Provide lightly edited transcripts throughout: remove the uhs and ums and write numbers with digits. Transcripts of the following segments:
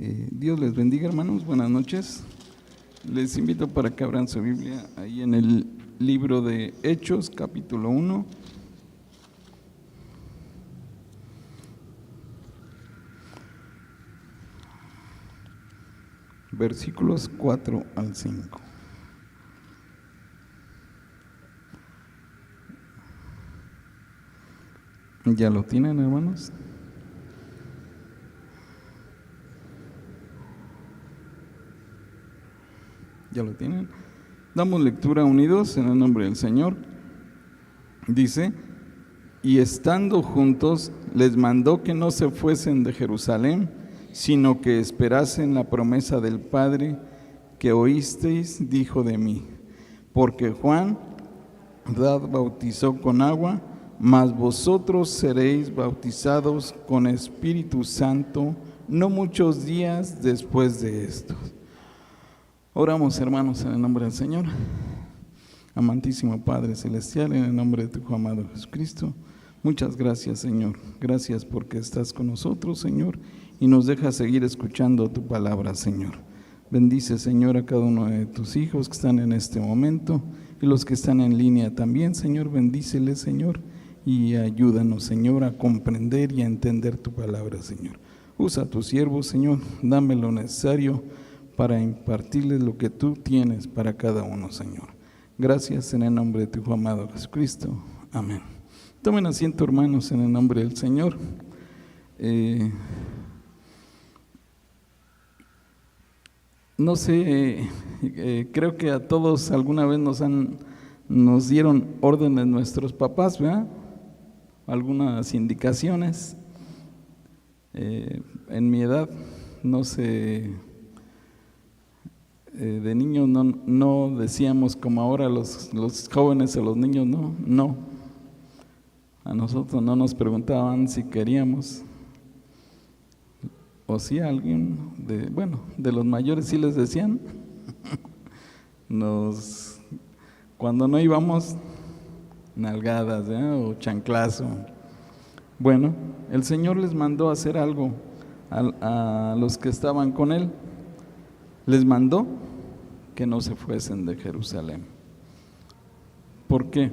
Dios les bendiga, hermanos, buenas noches. Les invito para que abran su Biblia ahí en el libro de Hechos, capítulo 1. Versículos 4 al 5. ¿Ya lo tienen, hermanos? ¿Ya lo tienen? Damos lectura unidos en el nombre del Señor. Dice: y estando juntos, les mandó que no se fuesen de Jerusalén, sino que esperasen la promesa del Padre que oísteis, dijo de mí. Porque Juan bautizó con agua, mas vosotros seréis bautizados con Espíritu Santo no muchos días después de esto. Oramos, hermanos, en el nombre del Señor. Amantísimo Padre Celestial, en el nombre de tu Hijo amado Jesucristo, muchas gracias, Señor. Gracias porque estás con nosotros, Señor, y nos dejas seguir escuchando tu palabra, Señor. Bendice, Señor, a cada uno de tus hijos que están en este momento y los que están en línea también, Señor. Bendíceles, Señor, y ayúdanos, Señor, a comprender y a entender tu palabra, Señor. Usa a tus siervos, Señor, dame lo necesario para impartirles lo que tú tienes para cada uno, Señor. Gracias en el nombre de tu Hijo amado Jesucristo. Amén. Tomen asiento, hermanos, en el nombre del Señor. No sé, creo que a todos alguna vez nos dieron órdenes nuestros papás, ¿verdad? Algunas indicaciones. En mi edad, no sé, de niños no decíamos como ahora los jóvenes o los niños, no. A nosotros no nos preguntaban si queríamos, o si alguien de los mayores sí les decían. Cuando no íbamos, nalgadas, o chanclazo. Bueno, el Señor les mandó a hacer algo a los que estaban con Él. Les mandó que no se fuesen de Jerusalén. ¿Por qué?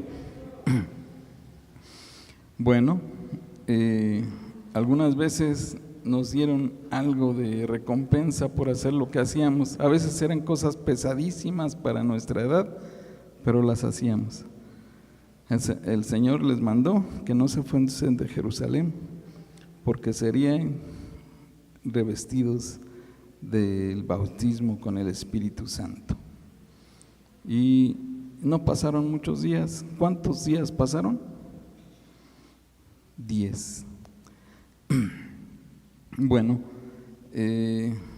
Bueno, algunas veces nos dieron algo de recompensa por hacer lo que hacíamos. A veces eran cosas pesadísimas para nuestra edad, pero las hacíamos. El Señor les mandó que no se fuesen de Jerusalén, porque serían revestidos del bautismo con el Espíritu Santo. Y no pasaron muchos días. ¿Cuántos días pasaron? 10. Bueno,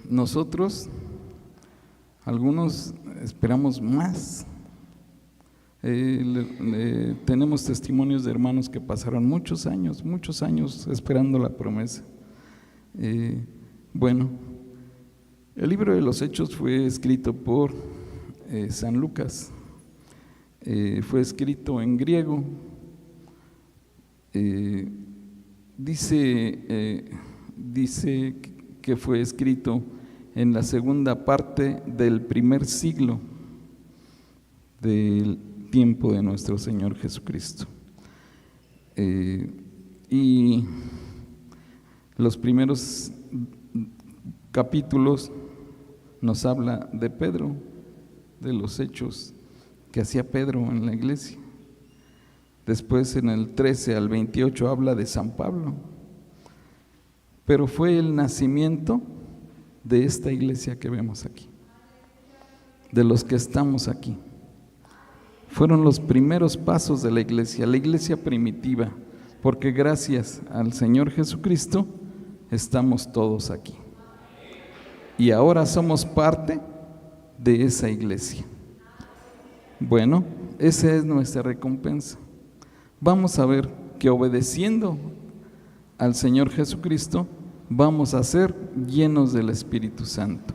nosotros, algunos esperamos más. Tenemos testimonios de hermanos que pasaron muchos años esperando la promesa. Bueno, el libro de los Hechos fue escrito por San Lucas. Fue escrito en griego. Dice que fue escrito en la segunda parte del primer siglo del tiempo de nuestro Señor Jesucristo. Y los primeros capítulos nos habla de Pedro, de los hechos que hacía Pedro en la iglesia. Después, en el 13 al 28 habla de San Pablo. Pero fue el nacimiento de esta iglesia que vemos aquí, de los que estamos aquí. Fueron los primeros pasos de la iglesia primitiva, porque gracias al Señor Jesucristo estamos todos aquí. Y ahora somos parte de esa iglesia. Bueno, esa es nuestra recompensa. Vamos a ver que obedeciendo al Señor Jesucristo vamos a ser llenos del Espíritu Santo.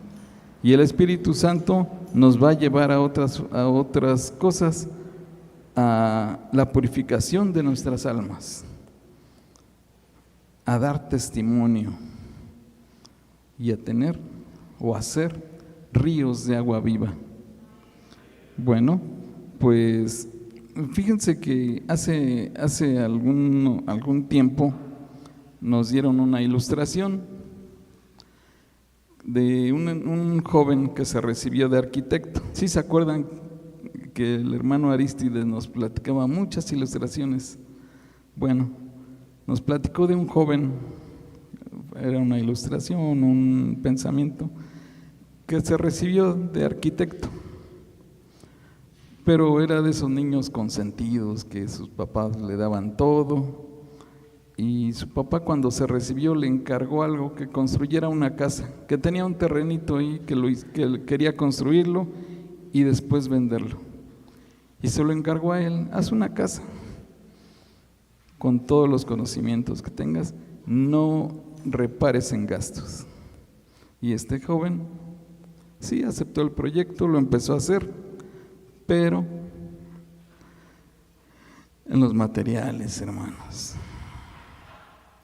Y el Espíritu Santo nos va a llevar a otras cosas, a la purificación de nuestras almas, a dar testimonio, y a tener o hacer ríos de agua viva. Bueno, pues fíjense que hace algún tiempo nos dieron una ilustración de un joven que se recibió de arquitecto. ¿Sí se acuerdan que el hermano Arístides nos platicaba muchas ilustraciones? Bueno, nos platicó de un joven, era una ilustración, un pensamiento, que se recibió de arquitecto, pero era de esos niños consentidos que sus papás le daban todo, y su papá cuando se recibió le encargó algo, que construyera una casa, que tenía un terrenito ahí que quería construirlo y después venderlo, y se lo encargó a él: haz una casa con todos los conocimientos que tengas, no repares en gastos. Y este joven sí aceptó el proyecto, lo empezó a hacer, pero en los materiales, hermanos,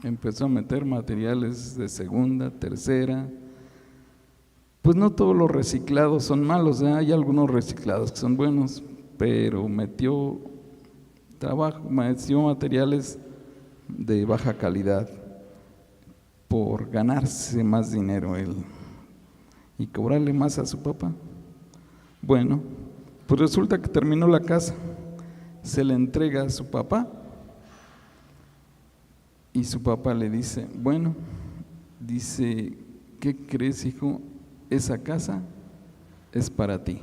empezó a meter materiales de segunda, tercera. Pues no todos los reciclados son malos, ¿eh? Hay algunos reciclados que son buenos, pero metió materiales de baja calidad por ganarse más dinero él y cobrarle más a su papá. Bueno, pues resulta que terminó la casa, se le entrega a su papá y su papá le dice: bueno, dice, ¿qué crees, hijo? Esa casa es para ti,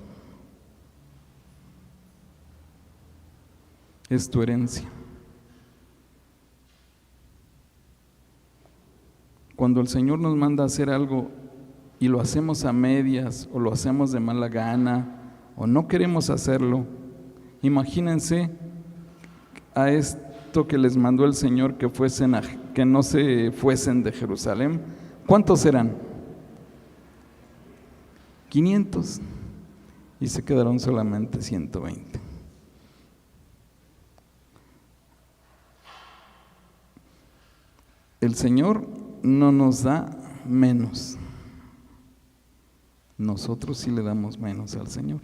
es tu herencia. Cuando el Señor nos manda a hacer algo y lo hacemos a medias o lo hacemos de mala gana o no queremos hacerlo, imagínense a esto que les mandó el Señor que no se fuesen de Jerusalén. ¿Cuántos serán? 500, y se quedaron solamente 120. El Señor no nos da menos, nosotros sí le damos menos al Señor.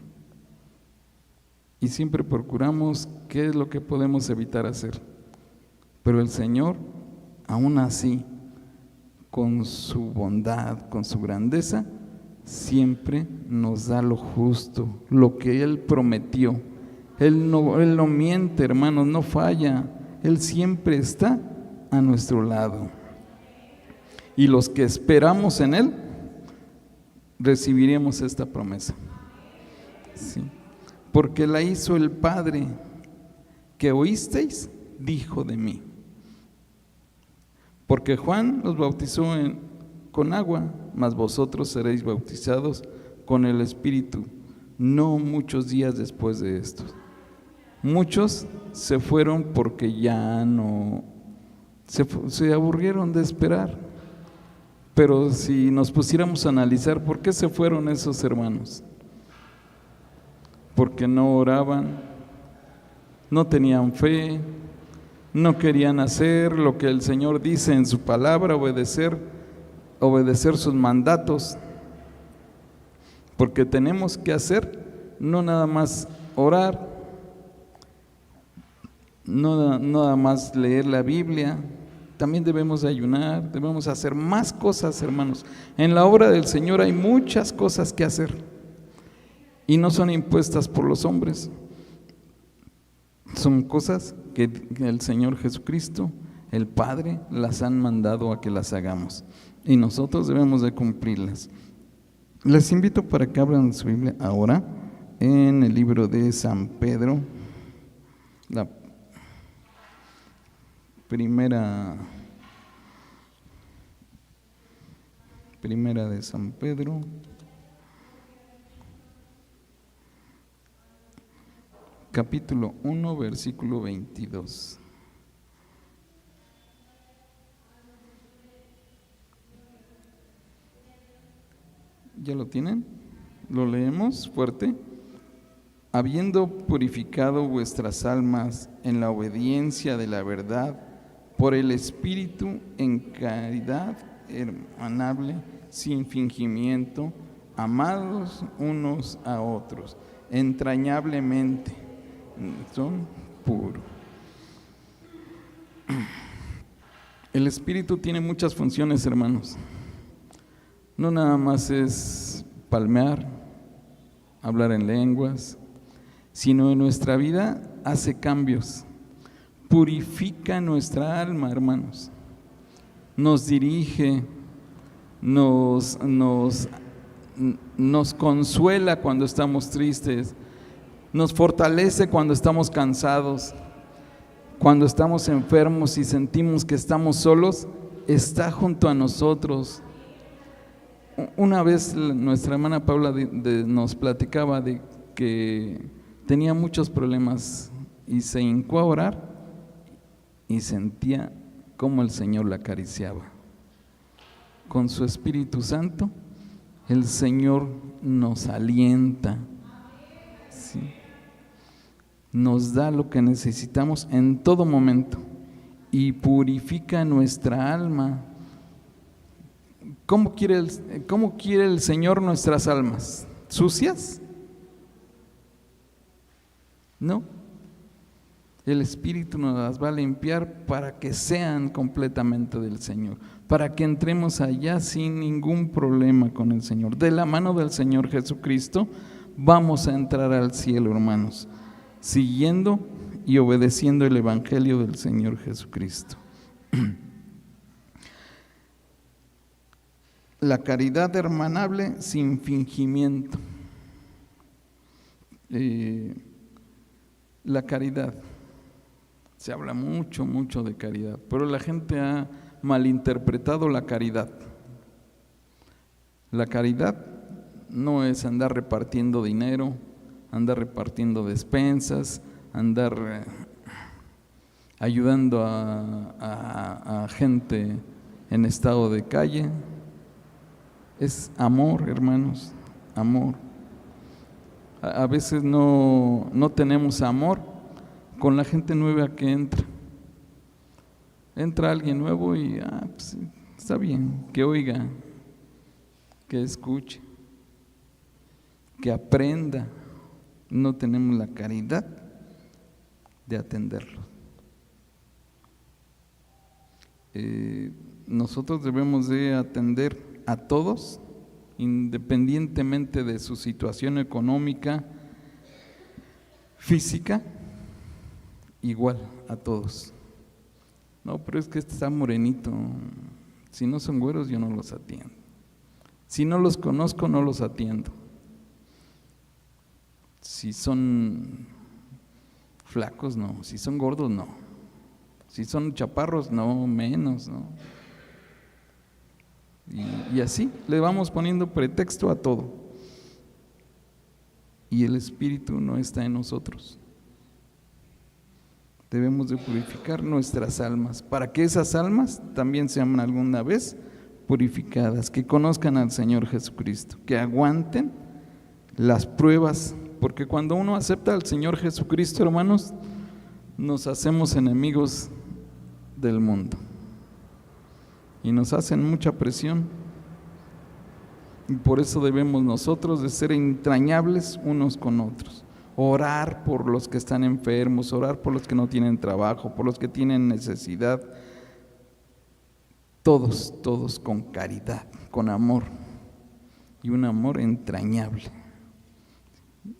Y siempre procuramos qué es lo que podemos evitar hacer. Pero el Señor, aún así, con su bondad, con su grandeza, siempre nos da lo justo, lo que Él prometió. Él no miente, hermanos, no falla. Él siempre está a nuestro lado. Y los que esperamos en Él, recibiremos esta promesa. Sí. Porque la hizo el Padre que oísteis, dijo de mí. Porque Juan los bautizó con agua, mas vosotros seréis bautizados con el Espíritu, no muchos días después de esto. Muchos se fueron porque ya no, se aburrieron de esperar. Pero si nos pusiéramos a analizar, ¿por qué se fueron esos hermanos? Porque no oraban, no tenían fe, no querían hacer lo que el Señor dice en su palabra, obedecer sus mandatos. Porque tenemos que hacer, no nada más orar, no nada más leer la Biblia, también debemos de ayunar, debemos hacer más cosas, hermanos. En la obra del Señor hay muchas cosas que hacer y no son impuestas por los hombres. Son cosas que el Señor Jesucristo, el Padre, las han mandado a que las hagamos y nosotros debemos de cumplirlas. Les invito para que abran su Biblia ahora en el libro de San Pedro, la primera de San Pedro, capítulo 1, versículo 22. ¿Ya lo tienen? ¿Lo leemos fuerte? Habiendo purificado vuestras almas en la obediencia de la verdad, por el Espíritu en caridad hermanable, sin fingimiento, amados unos a otros, entrañablemente, son puros. El Espíritu tiene muchas funciones, hermanos. No nada más es palmear, hablar en lenguas, sino en nuestra vida hace cambios, purifica nuestra alma, hermanos, nos dirige, nos consuela cuando estamos tristes, nos fortalece cuando estamos cansados, cuando estamos enfermos y sentimos que estamos solos, está junto a nosotros. Una vez nuestra hermana Paula nos platicaba de que tenía muchos problemas y se hincó a orar y sentía cómo el Señor la acariciaba. Con su Espíritu Santo, el Señor nos alienta, ¿sí? Nos da lo que necesitamos en todo momento y purifica nuestra alma. ¿Cómo quiere el Señor nuestras almas? ¿Sucias? No. El Espíritu nos las va a limpiar para que sean completamente del Señor, para que entremos allá sin ningún problema con el Señor. De la mano del Señor Jesucristo vamos a entrar al cielo, hermanos, siguiendo y obedeciendo el Evangelio del Señor Jesucristo. La caridad hermanable sin fingimiento. La caridad. Se habla mucho de caridad, pero la gente ha malinterpretado la caridad. La caridad no es andar repartiendo dinero, andar repartiendo despensas, andar ayudando a gente en estado de calle. Es amor, hermanos, amor. A veces no tenemos amor con la gente nueva que entra. Entra alguien nuevo y pues, está bien, que oiga, que escuche, que aprenda. No tenemos la caridad de atenderlo. Nosotros debemos de atender a todos, independientemente de su situación económica, física, igual a todos. No, pero es que este está morenito. Si no son güeros, yo no los atiendo. Si no los conozco, no los atiendo. Si son flacos, no. Si son gordos, no. Si son chaparros, no, menos, ¿no? Y así le vamos poniendo pretexto a todo. Y el Espíritu no está en nosotros. Debemos de purificar nuestras almas, para que esas almas también sean alguna vez purificadas, que conozcan al Señor Jesucristo, que aguanten las pruebas, porque cuando uno acepta al Señor Jesucristo, hermanos, nos hacemos enemigos del mundo y nos hacen mucha presión, y por eso debemos nosotros de ser entrañables unos con otros. Orar por los que están enfermos, orar por los que no tienen trabajo, por los que tienen necesidad. Todos con caridad, con amor, y un amor entrañable.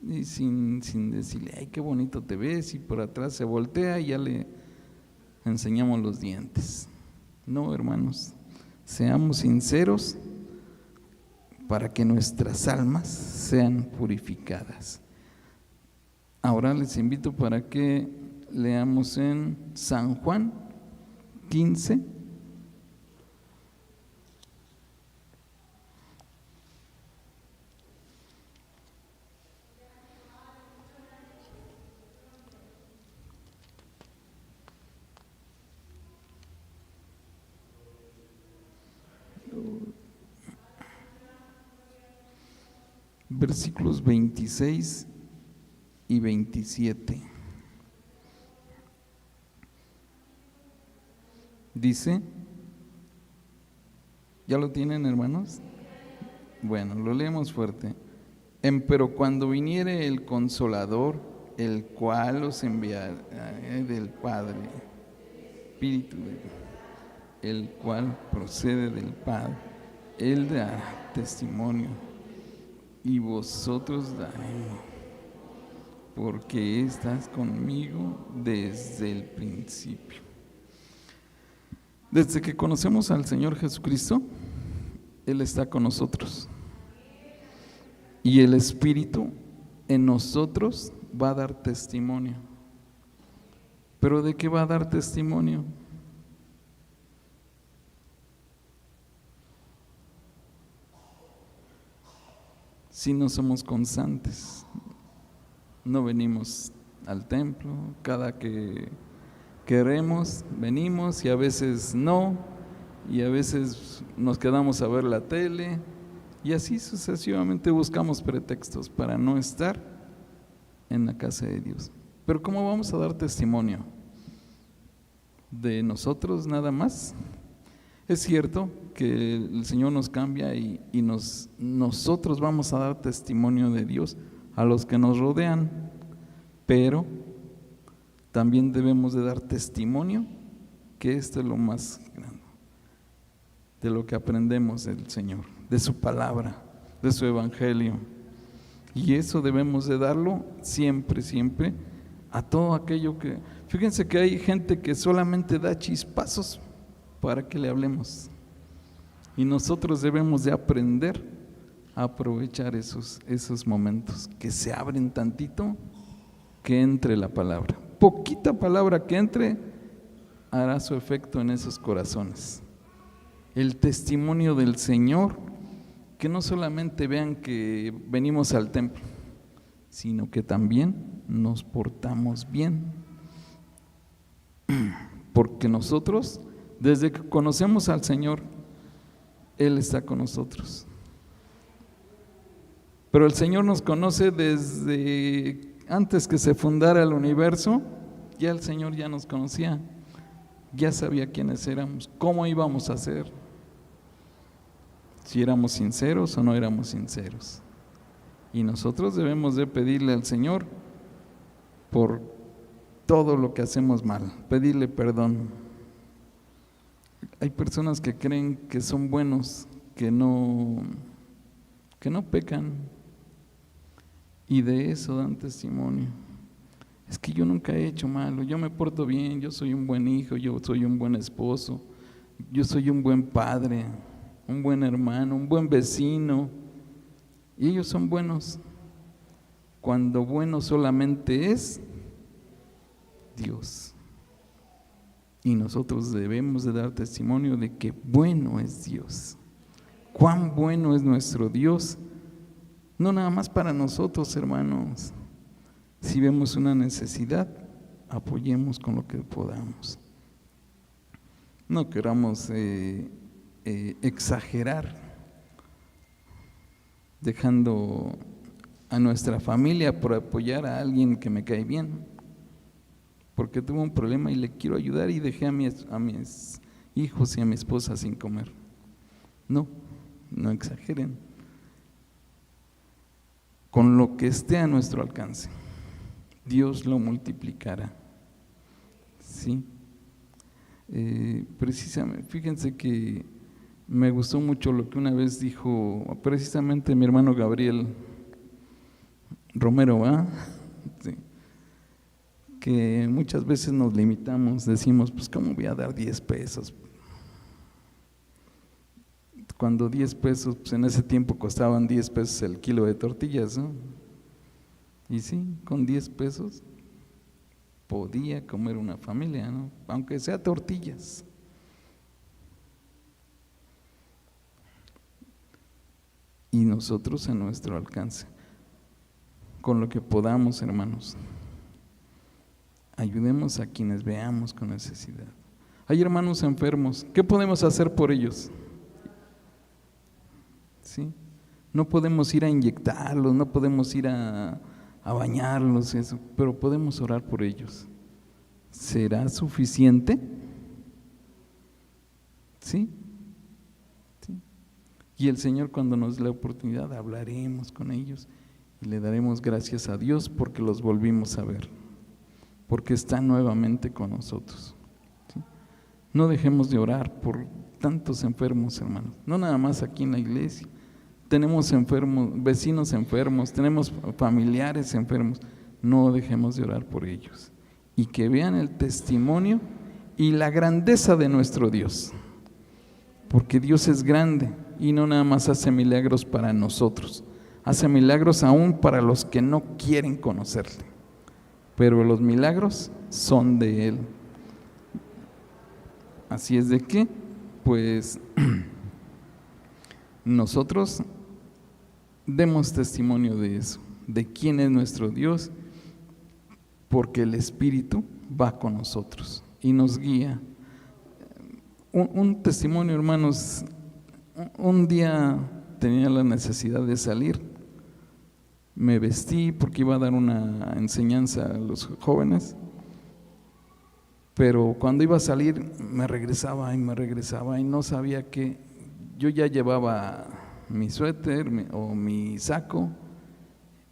Y sin decirle, ay, qué bonito te ves, y por atrás se voltea y ya le enseñamos los dientes. No, hermanos, seamos sinceros para que nuestras almas sean purificadas. Ahora les invito para que leamos en San Juan 15. Versículos 26 y 27. Dice, ¿ya lo tienen, hermanos? Bueno, lo leemos fuerte. Pero cuando viniere el Consolador, el cual os enviará del Padre, Espíritu, el cual procede del Padre, Él dará testimonio y vosotros daréis, porque estás conmigo desde el principio. Desde que conocemos al Señor Jesucristo, Él está con nosotros. Y el Espíritu en nosotros va a dar testimonio. ¿Pero de qué va a dar testimonio? Si no somos constantes, no venimos al templo, cada que queremos venimos y a veces no, y a veces nos quedamos a ver la tele, y así sucesivamente buscamos pretextos para no estar en la casa de Dios. Pero ¿cómo vamos a dar testimonio? ¿De nosotros nada más? Es cierto que el Señor nos cambia y nosotros vamos a dar testimonio de Dios a los que nos rodean, pero también debemos de dar testimonio, que esto es lo más grande, de lo que aprendemos del Señor, de su palabra, de su evangelio. Y eso debemos de darlo siempre, siempre, a todo aquello que… Fíjense que hay gente que solamente da chispazos para que le hablemos. Y nosotros debemos de aprender a aprovechar esos momentos que se abren tantito, que entre la palabra. Poquita palabra que entre hará su efecto en esos corazones. El testimonio del Señor, que no solamente vean que venimos al templo, sino que también nos portamos bien. Porque nosotros, desde que conocemos al Señor, Él está con nosotros. Pero el Señor nos conoce desde antes que se fundara el universo. Ya el Señor ya nos conocía, ya sabía quiénes éramos, cómo íbamos a ser, si éramos sinceros o no éramos sinceros. Y nosotros debemos de pedirle al Señor por todo lo que hacemos mal, pedirle perdón. Hay personas que creen que son buenos, que no pecan, y de eso dan testimonio. Es que yo nunca he hecho malo, yo me porto bien, yo soy un buen hijo, yo soy un buen esposo, yo soy un buen padre, un buen hermano, un buen vecino. Y ellos son buenos, cuando bueno solamente es Dios. Y nosotros debemos de dar testimonio de que bueno es Dios. Cuán bueno es nuestro Dios, no nada más para nosotros, hermanos. Si vemos una necesidad, apoyemos con lo que podamos. No queramos exagerar, dejando a nuestra familia por apoyar a alguien que me cae bien, porque tuvo un problema y le quiero ayudar y dejé a mis hijos y a mi esposa sin comer. No exageren. Con lo que esté a nuestro alcance, Dios lo multiplicará. ¿Sí? Precisamente, fíjense que me gustó mucho lo que una vez dijo precisamente mi hermano Gabriel Romero, ¿va? Sí. Que muchas veces nos limitamos, decimos, pues ¿cómo voy a dar 10 pesos? Cuando 10 pesos, pues en ese tiempo costaban 10 pesos el kilo de tortillas, ¿no? Y sí, con 10 pesos podía comer una familia, ¿no? Aunque sea tortillas. Y nosotros a nuestro alcance, con lo que podamos, hermanos, ayudemos a quienes veamos con necesidad. Hay hermanos enfermos, ¿qué podemos hacer por ellos? ¿Sí? No podemos ir a inyectarlos, no podemos ir a bañarlos, eso, pero podemos orar por ellos. ¿Será suficiente? ¿Sí? ¿Sí? Y el Señor, cuando nos dé la oportunidad, hablaremos con ellos y le daremos gracias a Dios porque los volvimos a ver, porque está nuevamente con nosotros. ¿Sí? No dejemos de orar por tantos enfermos, hermanos, no nada más aquí en la iglesia. Tenemos enfermos, vecinos enfermos, tenemos familiares enfermos. No dejemos de orar por ellos y que vean el testimonio y la grandeza de nuestro Dios, porque Dios es grande y no nada más hace milagros para nosotros, hace milagros aún para los que no quieren conocerle, pero los milagros son de Él. Así es de que, pues, nosotros demos testimonio de eso, de quién es nuestro Dios, porque el Espíritu va con nosotros y nos guía. Un testimonio, hermanos. Un día tenía la necesidad de salir, me vestí porque iba a dar una enseñanza a los jóvenes, pero cuando iba a salir me regresaba y no sabía qué. Yo ya llevaba mi suéter o mi saco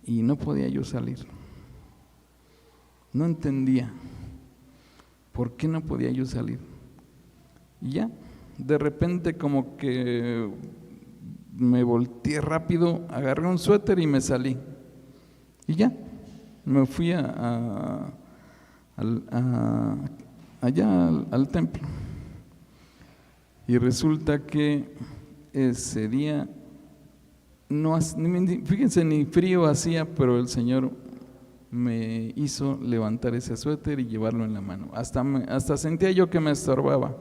y no podía yo salir. No entendía por qué no podía yo salir. Y ya, de repente como que me volteé rápido, agarré un suéter y me salí. Y ya, me fui allá al templo. Y resulta que ese día, fíjense, ni frío hacía, pero el Señor me hizo levantar ese suéter y llevarlo en la mano. Hasta sentía yo que me estorbaba.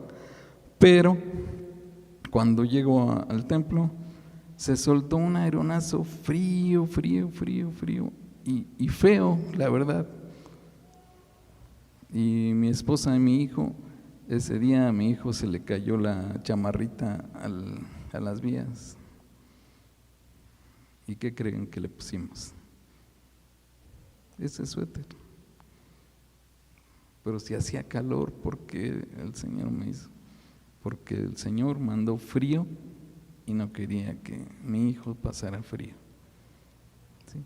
Pero cuando llego al templo, se soltó un aeronazo frío y feo, la verdad. Y mi esposa y mi hijo, ese día a mi hijo se le cayó la chamarrita a las vías. ¿Y qué creen que le pusimos? Ese suéter. Pero si hacía calor, porque el Señor me hizo. Porque el Señor mandó frío y no quería que mi hijo pasara frío. ¿Sí?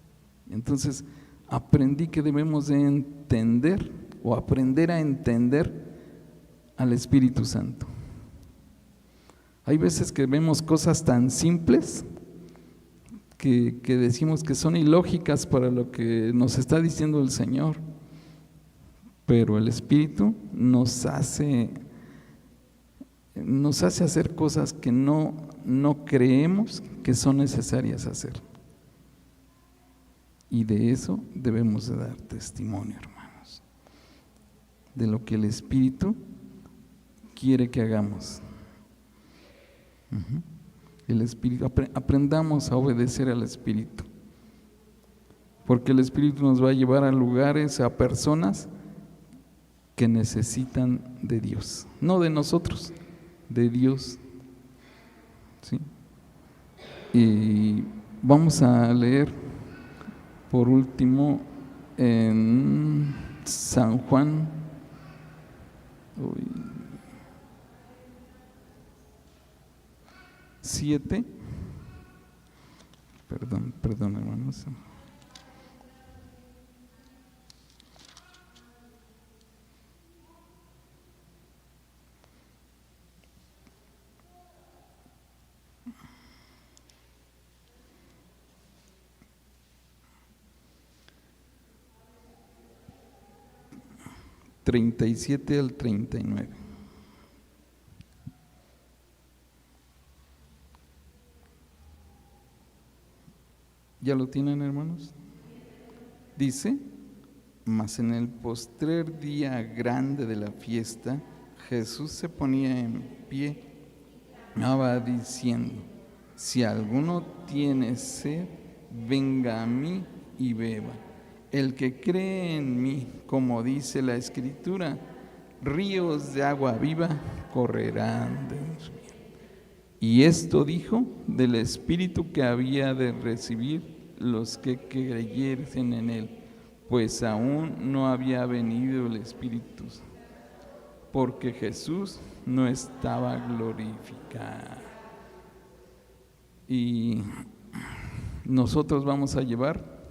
Entonces aprendí que debemos de entender o aprender a entender al Espíritu Santo. Hay veces que vemos cosas tan simples que decimos que son ilógicas para lo que nos está diciendo el Señor, pero el Espíritu nos hace hacer cosas que no creemos que son necesarias hacer. Y de eso debemos de dar testimonio, hermanos, de lo que el Espíritu quiere que hagamos. El Espíritu, aprendamos a obedecer al Espíritu, porque el Espíritu nos va a llevar a lugares, a personas que necesitan de Dios, no de nosotros, de Dios. ¿Sí? Y vamos a leer por último en San Juan 7, perdón hermanos. (37 al 39). ¿Ya lo tienen, hermanos? Dice: mas en el postrer día grande de la fiesta, Jesús se ponía en pie, va diciendo: si alguno tiene sed, venga a mí y beba. El que cree en mí, como dice la Escritura, ríos de agua viva correrán de su vida. Y esto dijo del Espíritu que había de recibir los que creyesen en él, pues aún no había venido el Espíritu, porque Jesús no estaba glorificado. y nosotros vamos a llevar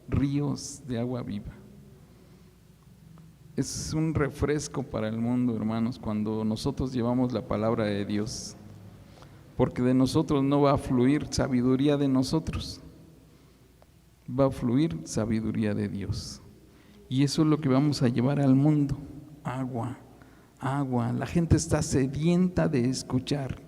ríos de agua viva. Es un refresco para el mundo, hermanos, cuando nosotros llevamos la palabra de Dios, porque de nosotros no va a fluir sabiduría de nosotros, va a fluir sabiduría de Dios. Y eso es lo que vamos a llevar al mundo, agua, agua. La gente está sedienta de escuchar.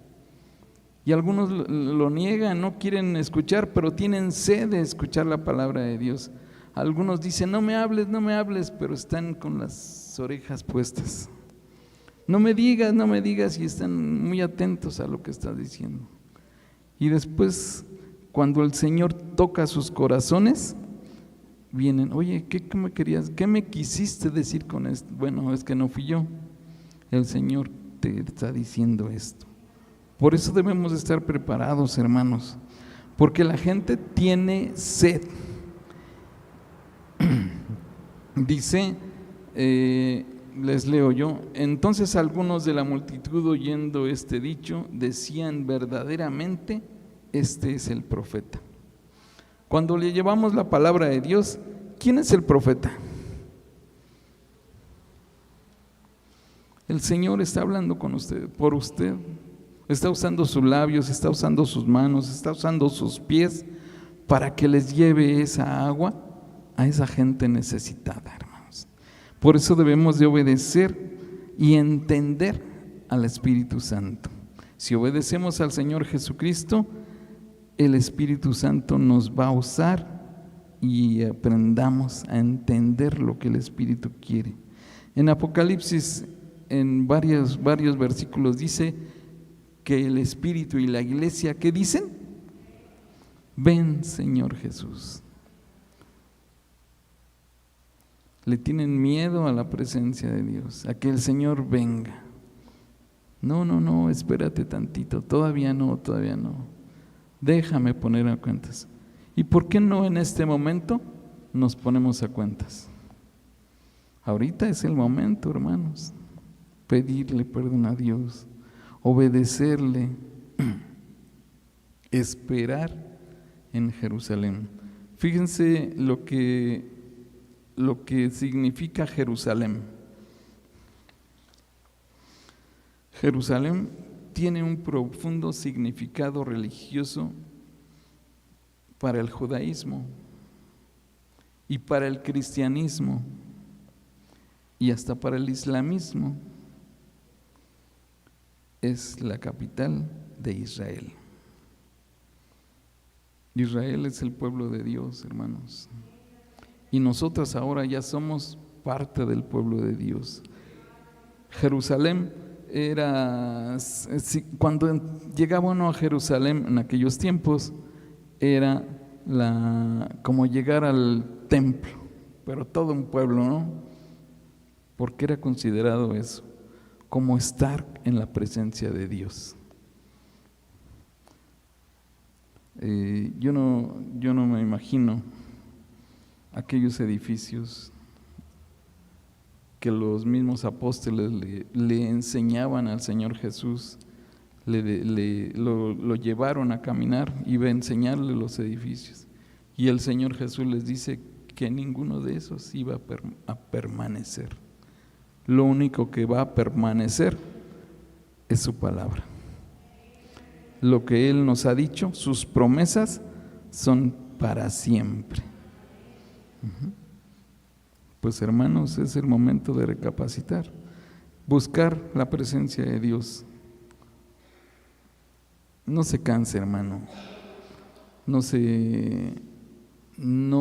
Y algunos lo niegan, no quieren escuchar, pero tienen sed de escuchar la palabra de Dios. Algunos dicen, no me hables, pero están con las orejas puestas. No me digas, y están muy atentos a lo que estás diciendo. Y después, cuando el Señor toca sus corazones, vienen, oye, ¿qué me querías? ¿Qué me quisiste decir con esto? Bueno, es que no fui yo. El Señor te está diciendo esto. Por eso debemos estar preparados, hermanos, porque la gente tiene sed. Dice, les leo yo, entonces algunos de la multitud oyendo este dicho decían verdaderamente, este es el profeta. Cuando le llevamos la palabra de Dios, ¿quién es el profeta? El Señor está hablando con usted, por usted. Está usando sus labios, está usando sus manos, está usando sus pies para que les lleve esa agua a esa gente necesitada, hermanos. Por eso debemos de obedecer y entender al Espíritu Santo. Si obedecemos al Señor Jesucristo, el Espíritu Santo nos va a usar y aprendamos a entender lo que el Espíritu quiere. En Apocalipsis, en varios versículos dice que el Espíritu y la iglesia, ¿qué dicen? Ven, Señor Jesús. Le tienen miedo a la presencia de Dios, a que el Señor venga. No, espérate tantito, todavía no. Déjame poner a cuentas. ¿Y por qué no en este momento nos ponemos a cuentas? Ahorita es el momento, hermanos, pedirle perdón a Dios, obedecerle, esperar en Jerusalén. Fíjense lo que significa Jerusalén. Jerusalén tiene un profundo significado religioso para el judaísmo y para el cristianismo y hasta para el islamismo. Es la capital de Israel. Israel es el pueblo de Dios, hermanos. Y nosotros ahora ya somos parte del pueblo de Dios. Jerusalén era, cuando llegaba uno a Jerusalén en aquellos tiempos, era como llegar al templo, pero todo un pueblo, ¿no? Porque era considerado eso, como estar en la presencia de Dios. Yo no me imagino aquellos edificios que los mismos apóstoles le enseñaban al Señor Jesús, lo llevaron a caminar, iba a enseñarle los edificios. Y el Señor Jesús les dice que ninguno de esos iba a permanecer. Lo único que va a permanecer es su palabra. Lo que Él nos ha dicho, sus promesas son para siempre. Pues hermanos, es el momento de recapacitar, buscar la presencia de Dios. No se canse, hermano, no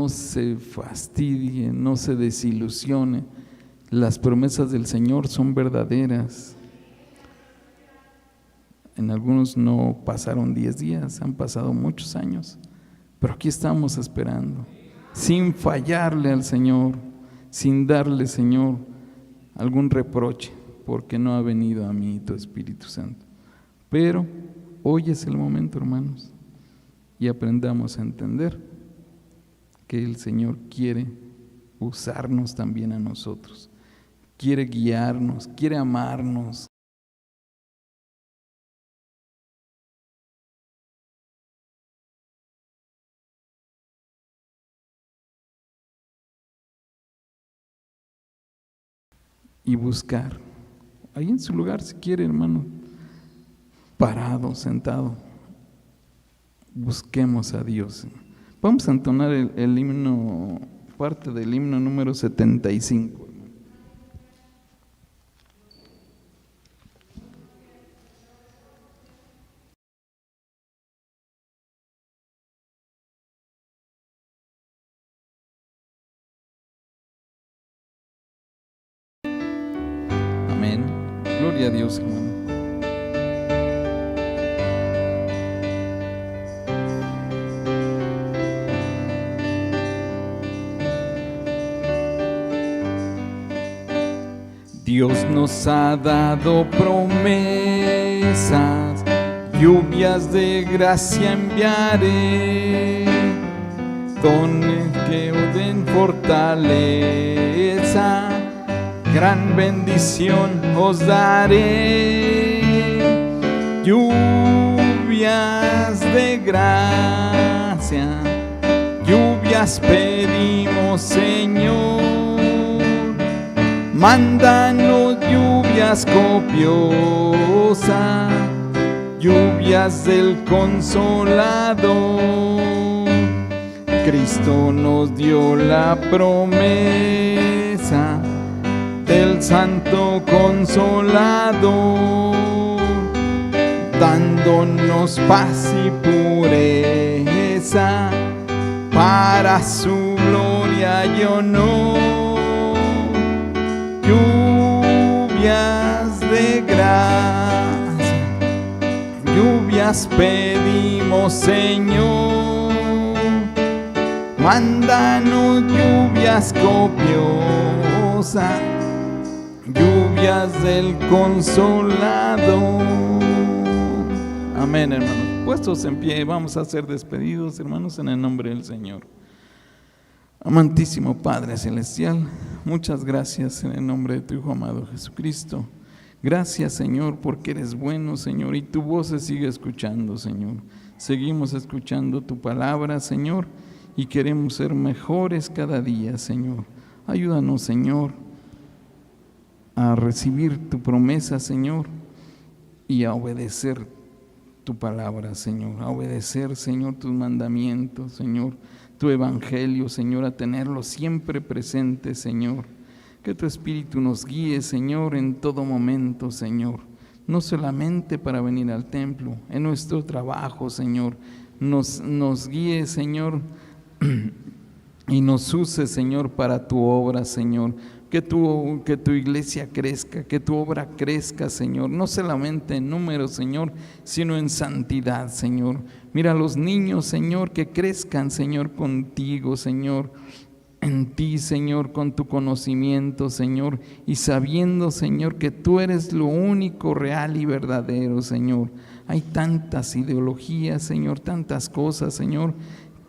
se fastidie, no se desilusione. Las promesas del Señor son verdaderas. En algunos no pasaron 10 días, han pasado muchos años, pero aquí estamos esperando, sin fallarle al Señor, sin darle, Señor, algún reproche, porque no ha venido a mí tu Espíritu Santo. Pero hoy es el momento, hermanos, y aprendamos a entender que el Señor quiere usarnos también a nosotros, quiere guiarnos, quiere amarnos. y buscar. Ahí en su lugar, si quiere, hermano, parado, sentado, busquemos a Dios. Vamos a entonar el himno, parte del himno número 75. Amén. Gloria a Dios, hermano. Dios nos ha dado promesas, lluvias de gracia enviaré, dones que den fortaleza, gran bendición os daré. Lluvias de gracia, lluvias pedimos, Señor. Mándanos lluvias copiosas, lluvias del Consolador. Cristo nos dio la promesa del Santo Consolador, dándonos paz y pureza para su gloria y honor. Lluvias de gracia, lluvias pedimos, Señor. Mándanos lluvias copiosas, lluvias del Consolador. Amén, hermanos. Puestos en pie, vamos a ser despedidos, hermanos, en el nombre del Señor. Amantísimo Padre Celestial, muchas gracias en el nombre de tu Hijo amado Jesucristo. Gracias, Señor, porque eres bueno, Señor, y tu voz se sigue escuchando, Señor. Seguimos escuchando tu palabra, Señor, y queremos ser mejores cada día, Señor. Ayúdanos, Señor, a recibir tu promesa, Señor, y a obedecer tu palabra, Señor. A obedecer, Señor, tus mandamientos, Señor. Tu evangelio, Señor, a tenerlo siempre presente, Señor. Que tu Espíritu nos guíe, Señor, en todo momento, Señor. No solamente para venir al templo, en nuestro trabajo, Señor. Nos guíe, Señor, y nos use, Señor, para tu obra, Señor. Que tu iglesia crezca, que tu obra crezca, Señor, no solamente en número, Señor, sino en santidad, Señor. Mira a los niños, Señor, que crezcan, Señor, contigo, Señor, en ti, Señor, con tu conocimiento, Señor, y sabiendo, Señor, que tú eres lo único real y verdadero, Señor. Hay tantas ideologías, Señor, tantas cosas, Señor,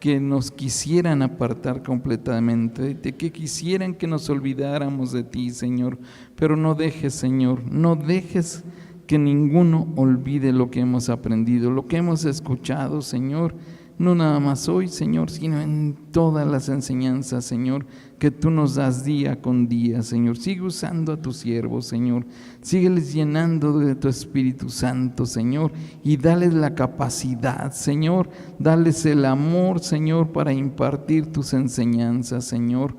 que nos quisieran apartar completamente, que quisieran que nos olvidáramos de ti, Señor, pero no dejes, Señor, no dejes que ninguno olvide lo que hemos aprendido, lo que hemos escuchado, Señor, no nada más hoy, Señor, sino en todas las enseñanzas, Señor, que tú nos das día con día, Señor. Sigue usando a tus siervos, Señor, sígueles llenando de tu Espíritu Santo, Señor, y dales la capacidad, Señor, dales el amor, Señor, para impartir tus enseñanzas, Señor.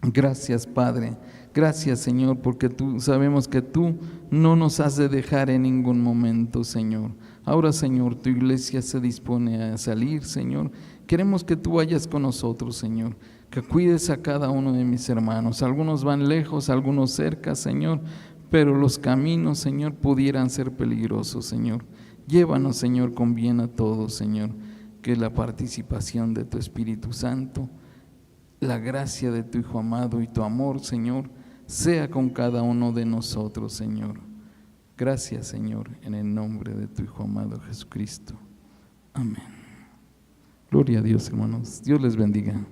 Gracias, Padre. Gracias, Señor, porque sabemos que tú no nos has de dejar en ningún momento, Señor. Ahora, Señor, tu iglesia se dispone a salir, Señor. Queremos que tú vayas con nosotros, Señor, que cuides a cada uno de mis hermanos. Algunos van lejos, algunos cerca, Señor, pero los caminos, Señor, pudieran ser peligrosos, Señor. Llévanos, Señor, con bien a todos, Señor, que la participación de tu Espíritu Santo, la gracia de tu Hijo amado y tu amor, Señor, sea con cada uno de nosotros, Señor. Gracias, Señor, en el nombre de tu Hijo amado Jesucristo. Amén. Gloria a Dios, hermanos. Dios les bendiga.